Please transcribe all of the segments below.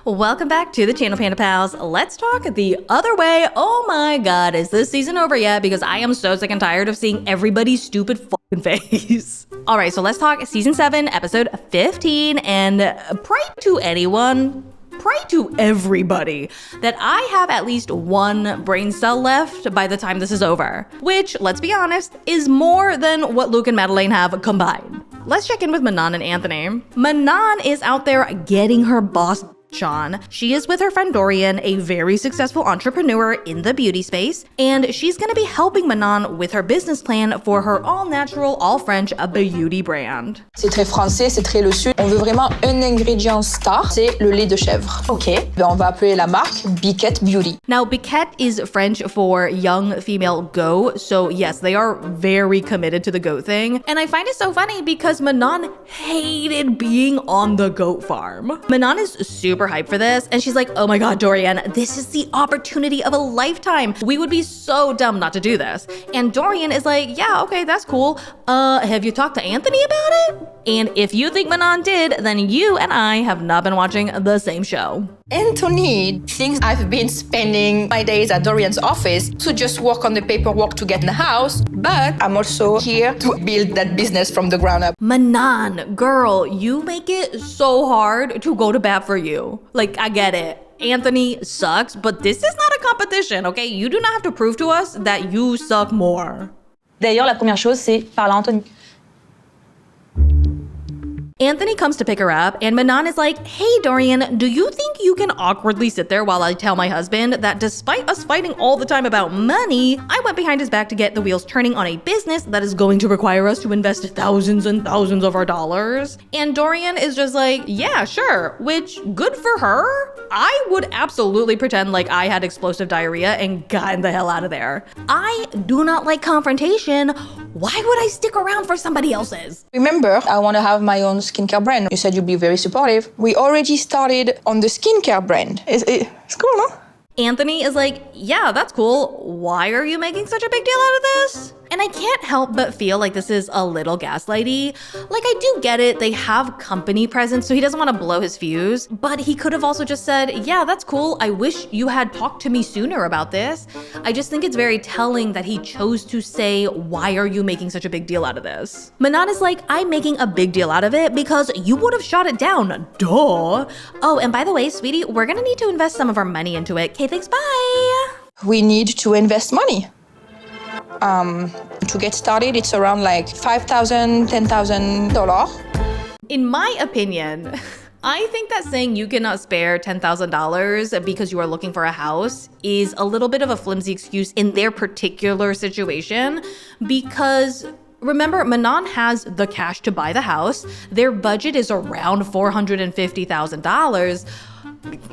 Welcome back to the channel, Panda Pals. Let's talk the other way. Oh my god, is this season over yet? Because I am so sick and tired of seeing everybody's stupid fucking face. Alright, so let's talk season 7, episode 15, and pray to anyone, pray to everybody that I have at least one brain cell left by the time this is over. Which, let's be honest, is more than what Luke and Madeleine have combined. Let's check in with Manon and Anthony. Manon is out there getting her boss Sean. She is with her friend Dorian, a very successful entrepreneur in the beauty space, and she's gonna be helping Manon with her business plan for her all-natural, all-French beauty brand. C'est très français, c'est très le sud. On veut vraiment un ingrédient star, c'est le lait de chèvre. Ok, ben on va appeler la marque Biquette Beauty. Now, Biquette is French for young female goat, so yes, they are very committed to the goat thing. And I find it so funny because Manon hated being on the goat farm. Manon is super hyped for this, and she's like, oh my god, Dorian, this is the opportunity of a lifetime. We would be so dumb not to do this. And Dorian is like, yeah, okay, that's cool. Have you talked to Anthony about it? And if you think Manon did, then you and I have not been watching the same show. Anthony thinks I've been spending my days at Dorian's office to just work on the paperwork to get in the house, but I'm also here to build that business from the ground up. Manon, girl, you make it so hard to go to bat for you. Like, I get it. Anthony sucks, but this is not a competition, okay? You do not have to prove to us that you suck more. D'ailleurs, la première chose, c'est parler à Anthony. Anthony comes to pick her up, and Manon is like, hey Dorian, do you think you can awkwardly sit there while I tell my husband that despite us fighting all the time about money, I went behind his back to get the wheels turning on a business that is going to require us to invest thousands and thousands of our dollars? And Dorian is just like, yeah, sure, which, good for her. I would absolutely pretend like I had explosive diarrhea and gotten the hell out of there. I do not like confrontation. Why would I stick around for somebody else's? Remember, I want to have my own skincare brand. You said you'd be very supportive. We already started on the skincare brand. It's cool, no? Anthony is like, yeah, that's cool. Why are you making such a big deal out of this? And I can't help but feel like this is a little gaslighty. Like, I do get it, they have company presence, so he doesn't want to blow his fuse, but he could have also just said, yeah, that's cool, I wish you had talked to me sooner about this. I just think it's very telling that he chose to say, why are you making such a big deal out of this? Manon is like, I'm making a big deal out of it because you would have shot it down, duh. Oh, and by the way, sweetie, we're gonna need to invest some of our money into it. Okay, thanks, bye. We need to invest money. To get started, it's around like $5,000, $10,000. In my opinion, I think that saying you cannot spare $10,000 because you are looking for a house is a little bit of a flimsy excuse in their particular situation, because remember, Manon has the cash to buy the house. Their budget is around $450,000.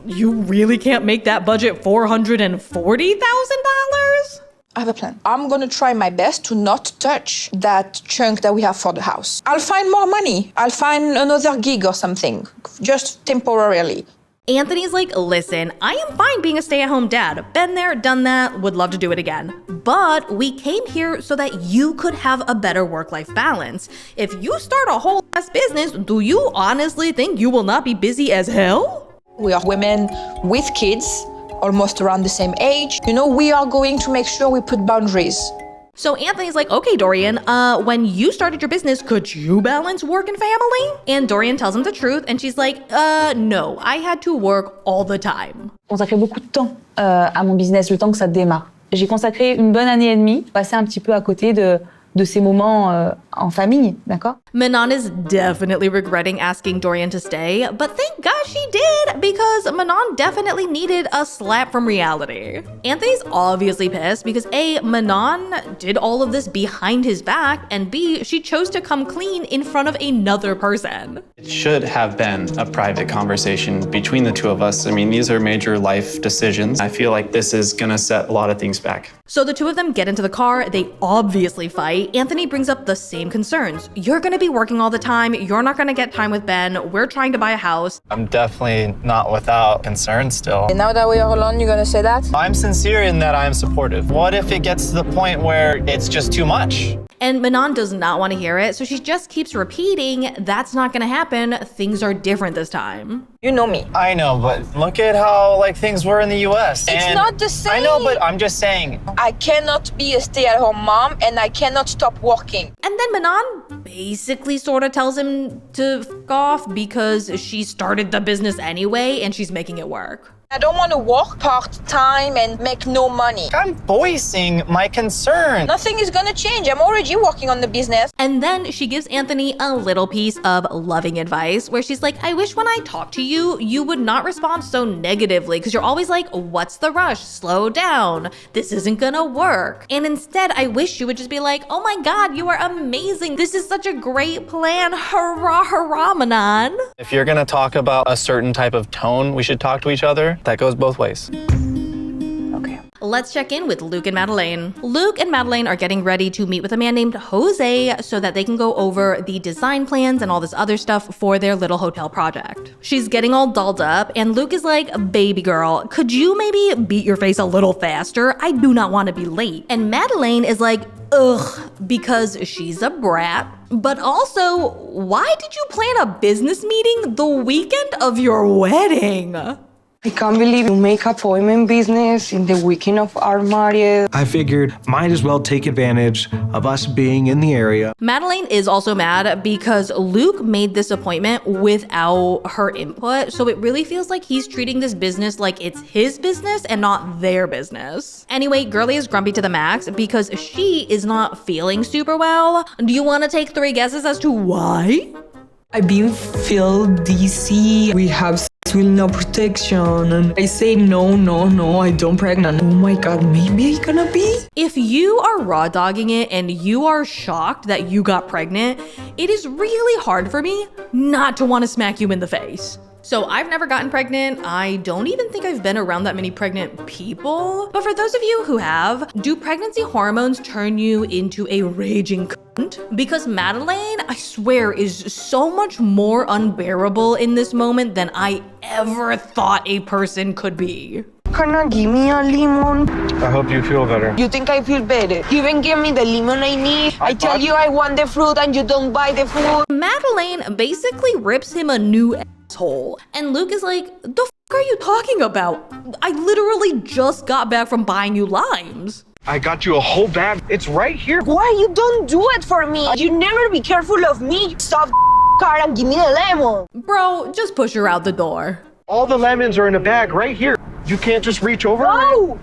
You really can't make that budget $440,000? I have a plan. I'm gonna try my best to not touch that chunk that we have for the house. I'll find more money. I'll find another gig or something, just temporarily. Anthony's like, listen, I am fine being a stay-at-home dad. Been there, done that, would love to do it again. But we came here so that you could have a better work-life balance. If you start a whole ass business, do you honestly think you will not be busy as hell? We are women with kids, almost around the same age. You know, we are going to make sure we put boundaries. So Anthony's like, okay, Dorian, when you started your business, could you balance work and family? And Dorian tells him the truth, and she's like, no, I had to work all the time. Consacré beaucoup de temps à mon business, le temps que ça démarre. J'ai consacré une bonne année et demie, passé un petit peu à côté de ces moments en famille, d'accord? Manon is definitely regretting asking Dorian to stay, but thank God she did, because Manon definitely needed a slap from reality. Anthony's obviously pissed because A, Manon did all of this behind his back, and B, she chose to come clean in front of another person. It should have been a private conversation between the two of us. I mean, these are major life decisions. I feel like this is gonna set a lot of things back. So the two of them get into the car, they obviously fight. Anthony brings up the same concerns. You're gonna be working all the time, you're not gonna get time with Ben, we're trying to buy a house. I'm definitely not without concern still. And now that we are alone, you're gonna say that? I'm sincere in that I am supportive. What if it gets to the point where it's just too much? And Manon does not want to hear it, so she just keeps repeating, that's not gonna happen, things are different this time. You know me. I know, but look at how like things were in the US. It's not the same. I know, but I'm just saying. I cannot be a stay-at-home mom and I cannot stop working. And then Manon basically sort of tells him to f off because she started the business anyway and she's making it work. I don't want to work part-time and make no money. I'm voicing my concern. Nothing is gonna change. I'm already working on the business. And then she gives Anthony a little piece of loving advice where she's like, I wish when I talk to you, you would not respond so negatively because you're always like, what's the rush? Slow down. This isn't gonna work. And instead, I wish you would just be like, oh my God, you are amazing. This is such a great plan. Hurrah, hurrah, Manon. If you're gonna talk about a certain type of tone, we should talk to each other. That goes both ways. Okay. Let's check in with Luke and Madeleine. Luke and Madeleine are getting ready to meet with a man named Jose so that they can go over the design plans and all this other stuff for their little hotel project. She's getting all dolled up and Luke is like, baby girl, could you maybe beat your face a little faster? I do not want to be late. And Madeleine is like, ugh, because she's a brat. But also, why did you plan a business meeting the weekend of your wedding? I can't believe you make appointment business in the weekend of our marriage. I figured might as well take advantage of us being in the area. Madeleine is also mad because Luke made this appointment without her input, so it really feels like he's treating this business like it's his business and not their business. Anyway, Girly is grumpy to the max because she is not feeling super well. Do you want to take 3 guesses as to why? I've been feel dizzy. We have with no protection. And I say no, I don't pregnant. Oh my God, maybe I gonna be? If you are raw dogging it and you are shocked that you got pregnant, it is really hard for me not to want to smack you in the face. So I've never gotten pregnant. I don't even think I've been around that many pregnant people. But for those of you who have, do pregnancy hormones turn you into a raging cunt? Because Madeleine, I swear, is so much more unbearable in this moment than I ever thought a person could be. Can you give me a lemon? I hope you feel better. You think I feel better? You even give me the lemon I need. I tell you I want the fruit and you don't buy the fruit. Madeleine basically rips him a new asshole. And Luke is like, the f are you talking about? I literally just got back from buying you limes. I got you a whole bag. It's right here. Why you don't do it for me? You never be careful of me. Stop car and give me the lemon. Bro, just push her out the door. All the lemons are in a bag right here. You can't just reach over. No!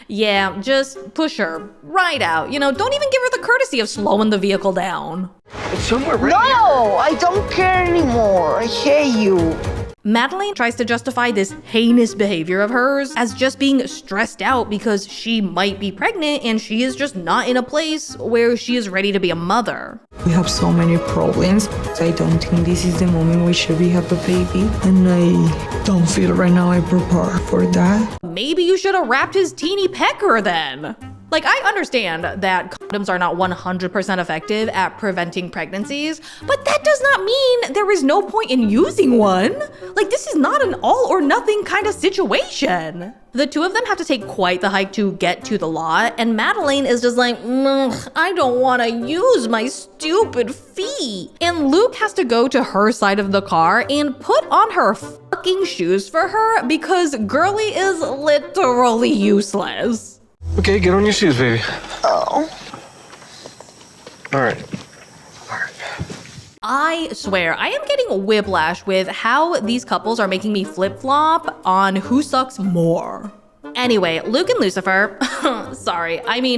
Yeah, just push her right out. You know, don't even give her the courtesy of slowing the vehicle down. It's somewhere right No, I don't care anymore. I hate you. Madeleine tries to justify this heinous behavior of hers as just being stressed out because she might be pregnant and she is just not in a place where she is ready to be a mother. We have so many problems. I don't think this is the moment we should have a baby. And I don't feel right now I prepare for that. Maybe you should have wrapped his teeny pecker then. Like, I understand that condoms are not 100% effective at preventing pregnancies, but that does not mean there is no point in using one. Like, this is not an all or nothing kind of situation. The two of them have to take quite the hike to get to the lot, and Madeleine is just like, I don't want to use my stupid feet. And Luke has to go to her side of the car and put on her fucking shoes for her because Girly is literally useless. Okay, get on your shoes, baby. Oh. All right. I swear, I am getting whiplash with how these couples are making me flip-flop on who sucks more. Anyway, Luke and Lucifer,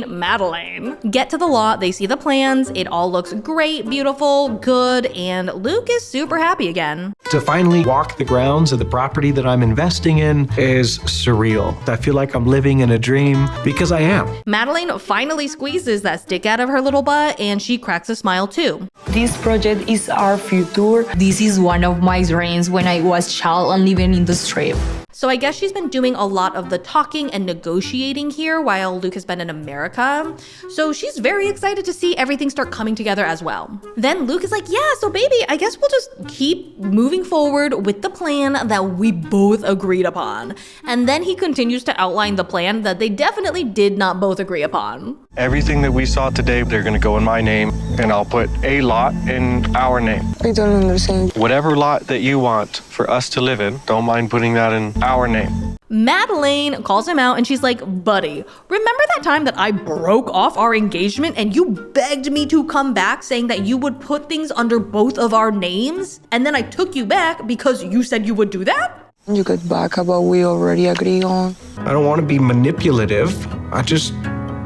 Madeleine, get to the lot, they see the plans, it all looks great, beautiful, good, and Luke is super happy again. To finally walk the grounds of the property that I'm investing in is surreal. I feel like I'm living in a dream because I am. Madeleine finally squeezes that stick out of her little butt and she cracks a smile too. This project is our future. This is one of my dreams when I was child and living in the street. So I guess she's been doing a lot of the talking and negotiating here while Luke has been in America. So she's very excited to see everything start coming together as well. Then Luke is like, yeah, so baby, I guess we'll just keep moving forward with the plan that we both agreed upon. And then he continues to outline the plan that they definitely did not both agree upon. Everything that we saw today, they're gonna go in my name, and I'll put a lot in our name. I don't understand. Whatever lot that you want for us to live in, don't mind putting that in our name. Madeleine calls him out and she's like, buddy, remember that time that I broke off our engagement and you begged me to come back saying that you would put things under both of our names? And then I took you back because you said you would do that? You get back about we already agree on. I don't want to be manipulative. I just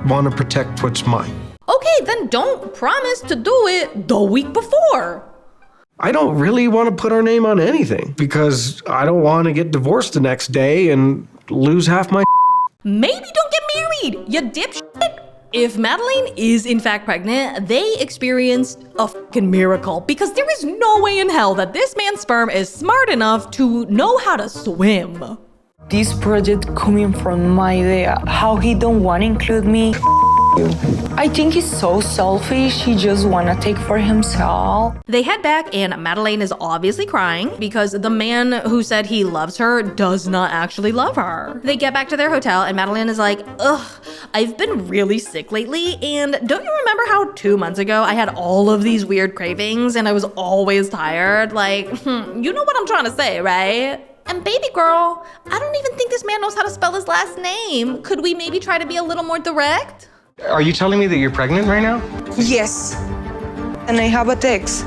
want to protect what's mine. Okay, then don't promise to do it the week before. I don't really want to put our name on anything because I don't want to get divorced the next day and lose half my. Maybe don't get married, you dipshit. If Madeleine is in fact pregnant, they experienced a fucking miracle because there is no way in hell that this man's sperm is smart enough to know how to swim. This project coming from my idea, how he don't want to include me. I think he's so selfish, he just wanna take for himself. They head back and Madeleine is obviously crying because the man who said he loves her does not actually love her. They get back to their hotel and Madeleine is like, ugh, I've been really sick lately, and don't you remember how 2 months ago I had all of these weird cravings and I was always tired? Like, you know what I'm trying to say, right? And baby girl, I don't even think this man knows how to spell his last name. Could we maybe try to be a little more direct? Are you telling me that you're pregnant right now? Yes. And I have a text.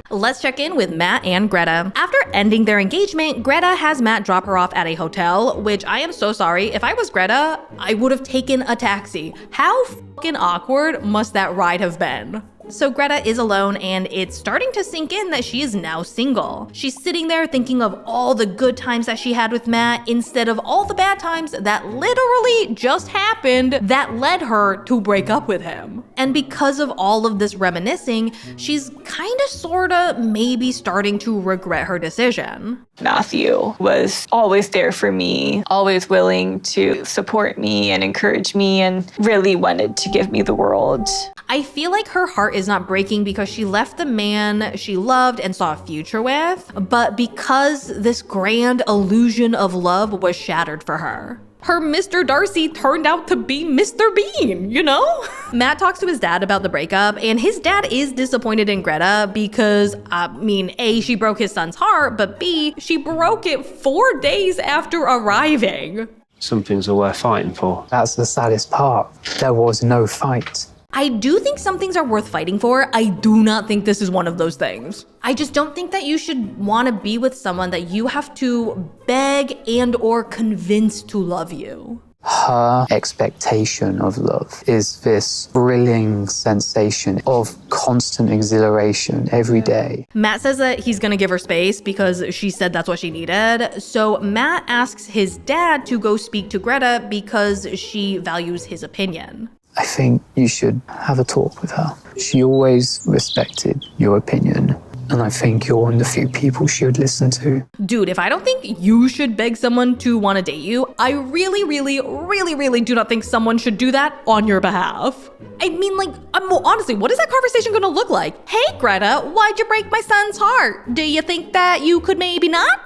Let's check in with Matt and Greta. After ending their engagement, Greta has Matt drop her off at a hotel, which I am so sorry. If I was Greta, I would have taken a taxi. How fucking awkward must that ride have been? So Greta is alone and it's starting to sink in that she is now single. She's sitting there thinking of all the good times that she had with Matt instead of all the bad times that literally just happened that led her to break up with him. And because of all of this reminiscing, she's kinda sorta maybe starting to regret her decision. Matthew was always there for me, always willing to support me and encourage me, and really wanted to give me the world. I feel like her heart is not breaking because she left the man she loved and saw a future with, but because this grand illusion of love was shattered for her. Her Mr. Darcy turned out to be Mr. Bean, you know? Matt talks to his dad about the breakup, and his dad is disappointed in Greta because, A, she broke his son's heart, but B, she broke it 4 days after arriving. Some things are worth fighting for. That's the saddest part. There was no fight. I do think some things are worth fighting for. I do not think this is one of those things. I just don't think that you should want to be with someone that you have to beg and or convince to love you. Her expectation of love is this thrilling sensation of constant exhilaration every day. Matt says that he's gonna give her space because she said that's what she needed. So Matt asks his dad to go speak to Greta because she values his opinion. I think you should have a talk with her. She always respected your opinion, and I think you're one of the few people she would listen to. Dude, if I don't think you should beg someone to want to date you, I really do not think someone should do that on your behalf. I mean, like, honestly, what is that conversation gonna look like? Hey, Greta, why'd you break my son's heart? Do you think that you could maybe not?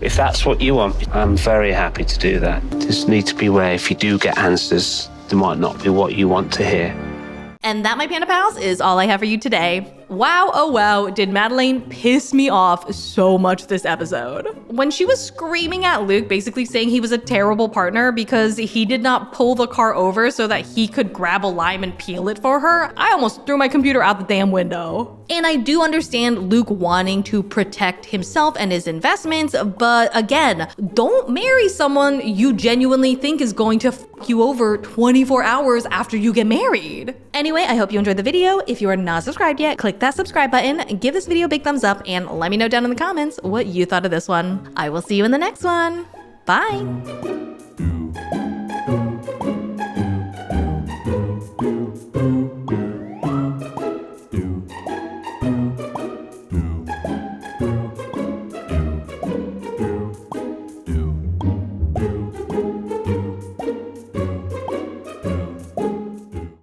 If that's what you want, I'm very happy to do that. Just need to be aware if you do get answers, they might not be what you want to hear. And that, my Panda Pals, is all I have for you today. Wow, oh wow, did Madeleine piss me off so much this episode. When she was screaming at Luke, basically saying he was a terrible partner because he did not pull the car over so that he could grab a lime and peel it for her, I almost threw my computer out the damn window. And I do understand Luke wanting to protect himself and his investments, but again, don't marry someone you genuinely think is going to fuck you over 24 hours after you get married. Anyway, I hope you enjoyed the video. If you are not subscribed yet, click that subscribe button, give this video a big thumbs up, and let me know down in the comments what you thought of this one. I will see you in the next one. Bye.